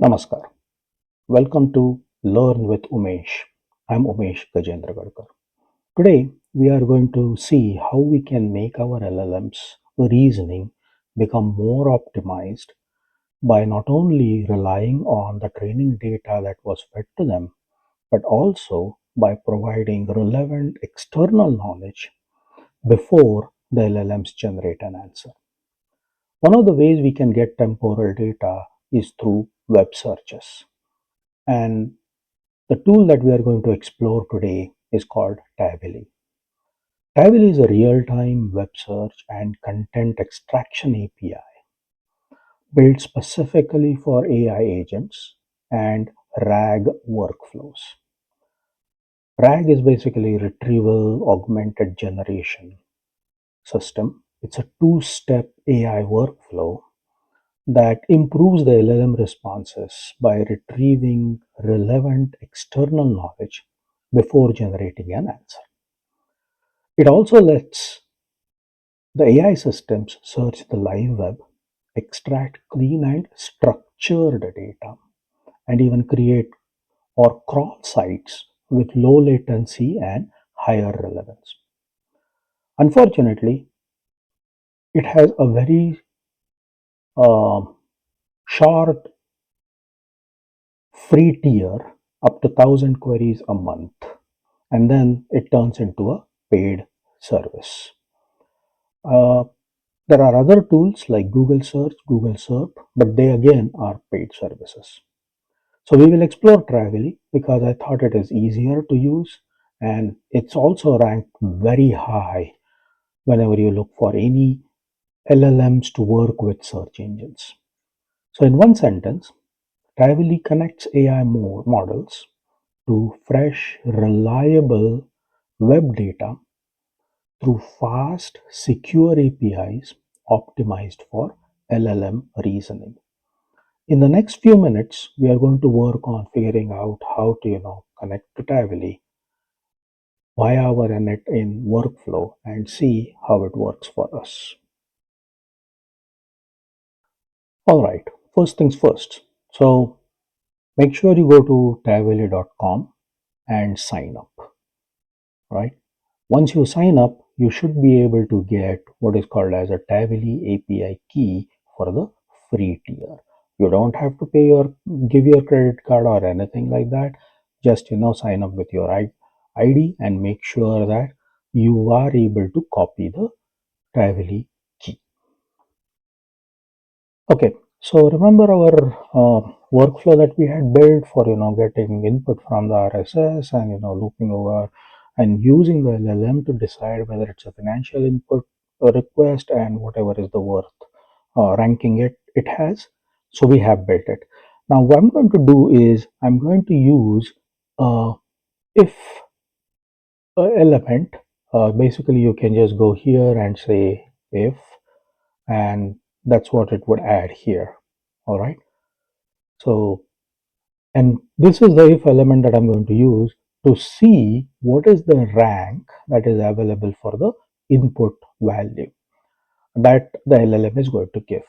Namaskar. Welcome to Learn with Umesh. I'm Umesh Gajendra Gadkar. Today, we are going to see how we can make our LLMs reasoning become more optimized by not only relying on the training data that was fed to them, but also by providing relevant external knowledge before the LLMs generate an answer. One of the ways we can get temporal data is through web searches. And the tool that we are going to explore today is called Tavily. Tavily is a real-time web search and content extraction API built specifically for AI agents and RAG workflows. RAG is basically retrieval augmented generation system. It's a two-step AI workflow that improves the LLM responses by retrieving relevant external knowledge before generating an answer. It also lets the AI systems search the live web, extract clean and structured data, and even create or crawl sites with low latency and higher relevance. Unfortunately, it has a very short free tier up to 1,000 queries a month, and then it turns into a paid service. Uh, There are other tools like Google Search, Google SERP, but they again are paid services. So we will explore Travely because I thought it is easier to use and it's also ranked very high whenever you look for any LLMs to work with search engines. So in one sentence, Travely connects AI models to fresh, reliable web data through fast, secure APIs optimized for LLM reasoning. In the next few minutes, we are going to work on figuring out how to, connect to Tavily via our net in workflow and see how it works for us. All right, first things first. So make sure you go to tavily.com and sign up, right? Once you sign up, you should be able to get what is called as a Tavily API key for the free tier. You don't have to pay or give your credit card or anything like that. Just sign up with your ID and make sure that you are able to copy the Tavily key. Okay, so remember our workflow that we had built for getting input from the RSS and looping over and using the LLM to decide whether it's a financial input request and whatever is the worth ranking it has. So we have built it. Now what I'm going to do is I'm going to use if element. Basically, you can just go here and say if, and that's what it would add here. All right. So, and this is the if element that I'm going to use to see what is the rank that is available for the input value that the LLM is going to give.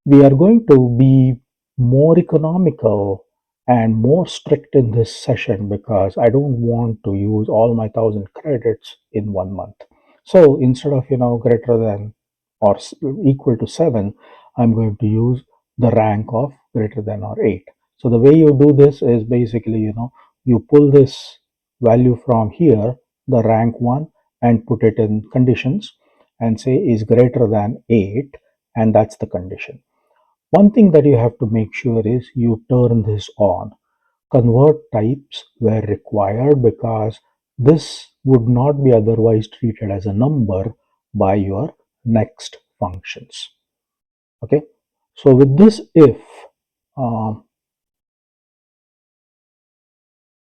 We are going to be more economical and more strict in this session because I don't want to use all my 1,000 credits in 1 month. So instead of greater than or equal to 7, I'm going to use the rank of greater than or 8. So the way you do this is basically you pull this value from here, the rank one, and put it in conditions and say is greater than 8, and that's the condition. One thing that you have to make sure is you turn this on. Convert types where required because this would not be otherwise treated as a number by your next functions. Okay, so with this if, all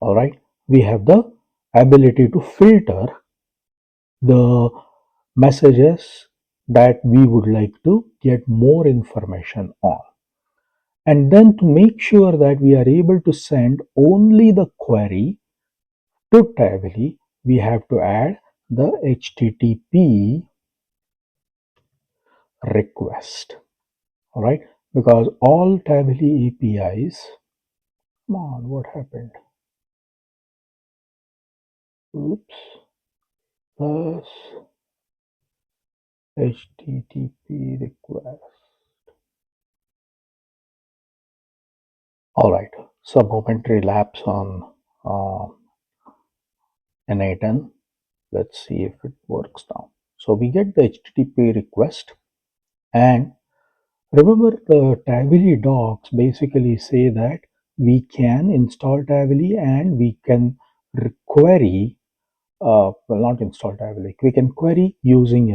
right, we have the ability to filter the messages that we would like to get more information on. And then to make sure that we are able to send only the query to Tavily, we have to add the HTTP request. All right. because all Tavily APIs, come on, what happened? Oops, plus HTTP request. All right, so momentary lapse on uh, N8N. Let's see if it works now. So we get the HTTP request, and remember the Tavily docs basically say that we can install Tavily and we can query, well, not install Tavily, we can query using,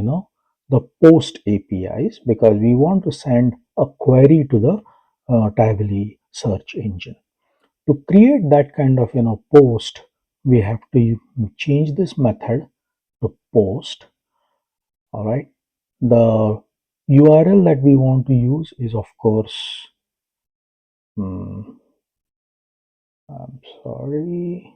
the post APIs, because we want to send a query to the Tavily search engine. To create that kind of, post, we have to change this method to post. All right. The URL that we want to use is, of course, I'm sorry,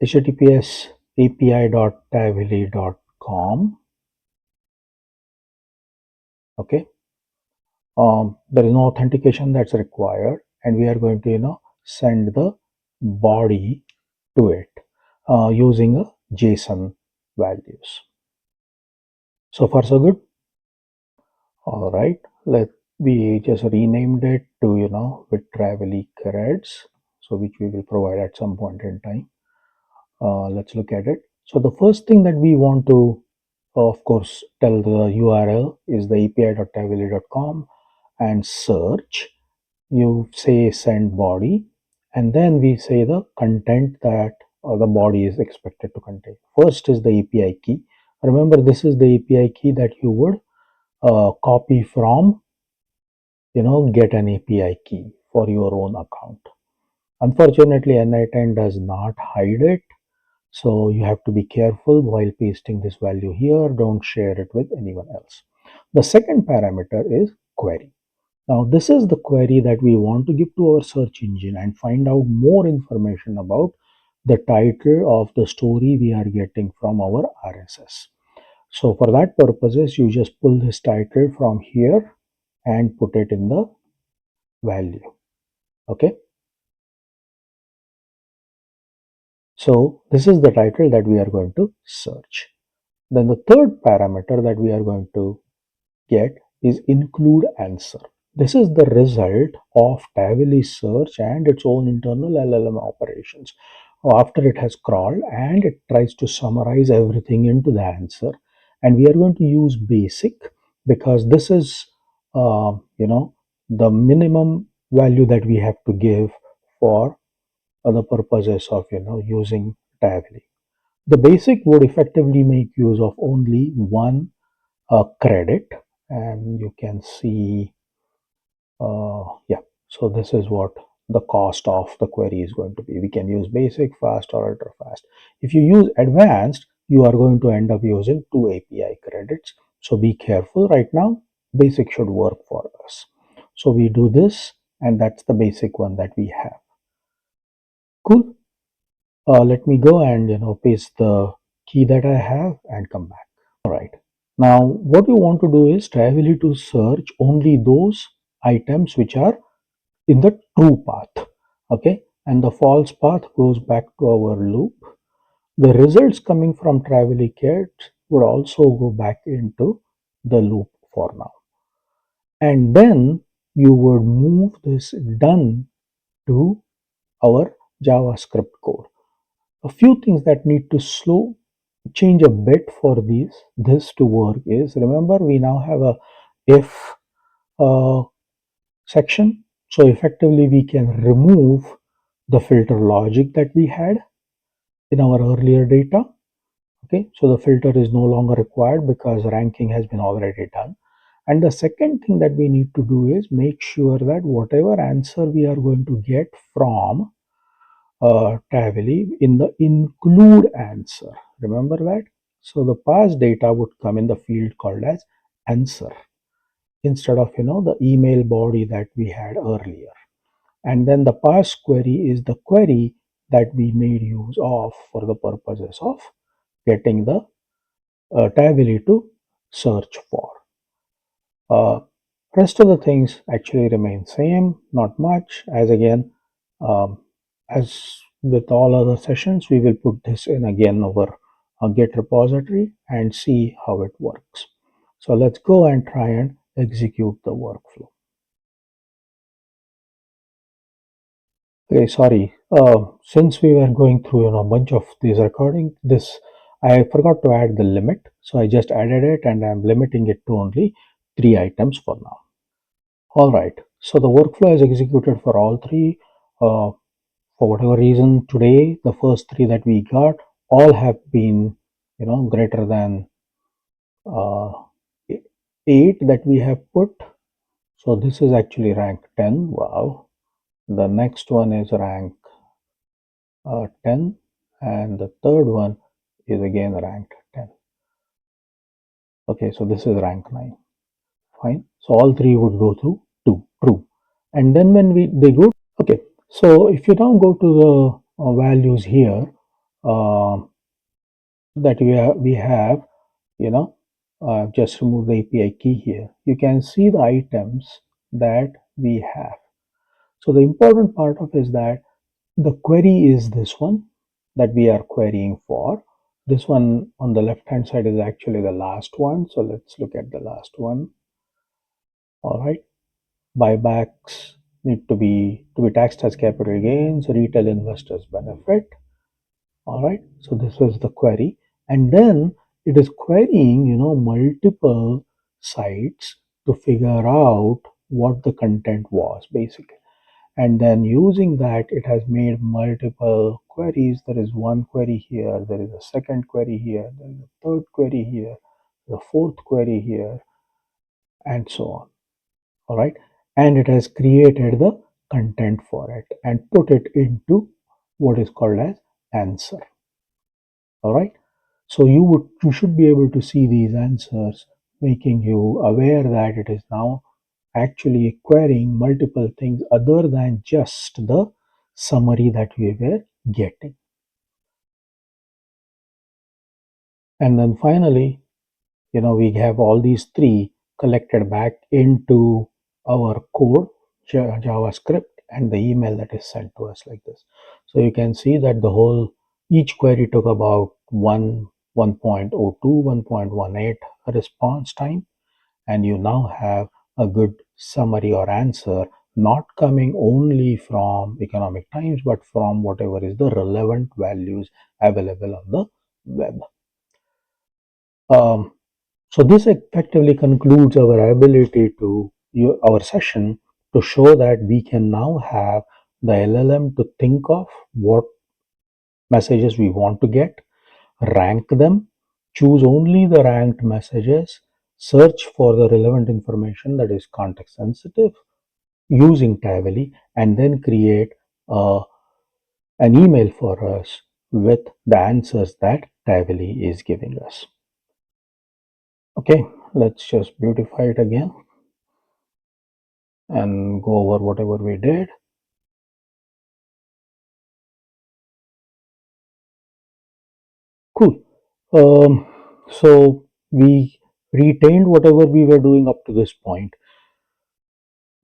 https api.tavily.com. Okay. There is no authentication that's required, and we are going to, send the body to it using a JSON values. So far, so good. All right. We just renamed it to, with Travely creds, so which we will provide at some point in time. Let's look at it. So the first thing that we want to, of course, tell the URL is the api.tavily.com and search. You say send body, and then we say the content that the body is expected to contain. First is the API key. Remember, this is the API key that you would copy from, get an API key for your own account. Unfortunately, N8N does not hide it, so you have to be careful while pasting this value here. Don't share it with anyone else. The second parameter is query. Now, this is the query that we want to give to our search engine and find out more information about the title of the story we are getting from our RSS. So for that purposes, you just pull this title from here and put it in the value. Okay. So this is the title that we are going to search. Then the third parameter that we are going to get is include answer. This is the result of Tavily search and its own internal LLM operations. After it has crawled and it tries to summarize everything into the answer, and we are going to use basic because this is, the minimum value that we have to give for the purposes of, using Tavily. The basic would effectively make use of only one credit, and you can see, yeah, so this is what the cost of the query is going to be. We can use basic, fast, or ultra fast. If you use advanced, you are going to end up using 2 API credits, so be careful. Right now basic should work for us, so we do this, and that's the basic one that we have. Cool. Let me go and, paste the key that I have and come back. All right. Now, what you want to do is Travely to search only those items which are in the true path. Okay. And the false path goes back to our loop. The results coming from Travely kit would also go back into the loop for now. And then you would move this done to our JavaScript code. A few things that need to change a bit for this to work is, remember, we now have a if uh, section, so effectively we can remove the filter logic that we had in our earlier data. Okay, so the filter is no longer required because ranking has been already done. And the second thing that we need to do is make sure that whatever answer we are going to get from Tavily in the include answer. Remember that? So the past data would come in the field called as answer instead of, the email body that we had earlier. And then the parse query is the query that we made use of for the purposes of getting the Tavily to search for. Uh, Rest of the things actually remain same, not much. As again, um, as with all other sessions, we will put this in again over a Git repository and see how it works. So let's go and try and execute the workflow. Okay, sorry. Since we were going through a bunch of these recording, this I forgot to add the limit, so I just added it and I'm limiting it to only 3 items for now. All right. So the workflow is executed for all three. Uh, for whatever reason, today the first three that we got all have been, greater than uh, 8 that we have put. So this is actually rank 10. Wow. The next one is rank 10, and the third one is again ranked 10. Okay, so this is rank 9. Fine. So all three would go to 2. True. And then when they go, okay. So if you now go to the values here uh, that we have, you know, just remove the API key here. You can see the items that we have. So the important part of is that the query is this one that we are querying for. This one on the left hand side is actually the last one. So let's look at the last one. All right. Buybacks need to be taxed as capital gains. Retail investors benefit. All right. So this was the query, and then it is querying, multiple sites to figure out what the content was basically. And then using that, it has made multiple queries. There is one query here, there is a second query here, there is a third query here, the fourth query here, and so on. All right. And it has created the content for it and put it into what is called as answer. All right. So you should be able to see these answers, making you aware that it is now actually querying multiple things other than just the summary that we were getting. And then finally, we have all these three collected back into our code, JavaScript, and the email that is sent to us like this. So you can see that each query took about 1.02, 1.18 response time, and you now have a good summary or answer, not coming only from Economic Times, but from whatever is the relevant values available on the web. Um, so this effectively concludes our ability to our session to show that we can now have the LLM to think of what messages we want to get, rank them, choose only the ranked messages, search for the relevant information that is context sensitive using Tavily, and then create an email for us with the answers that Tavily is giving us. Okay, let's just beautify it again and go over whatever we did. Cool. So we retained whatever we were doing up to this point.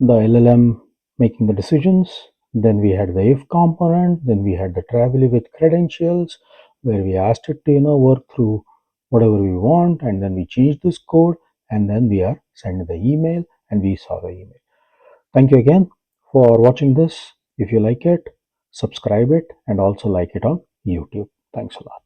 The LLM making the decisions, then we had the if component, then we had the Travely with credentials, where we asked it to work through whatever we want, and then we changed this code, and then we are sending the email, and we saw the email. Thank you again for watching this. If you like it, subscribe it, and also like it on YouTube. Thanks a lot.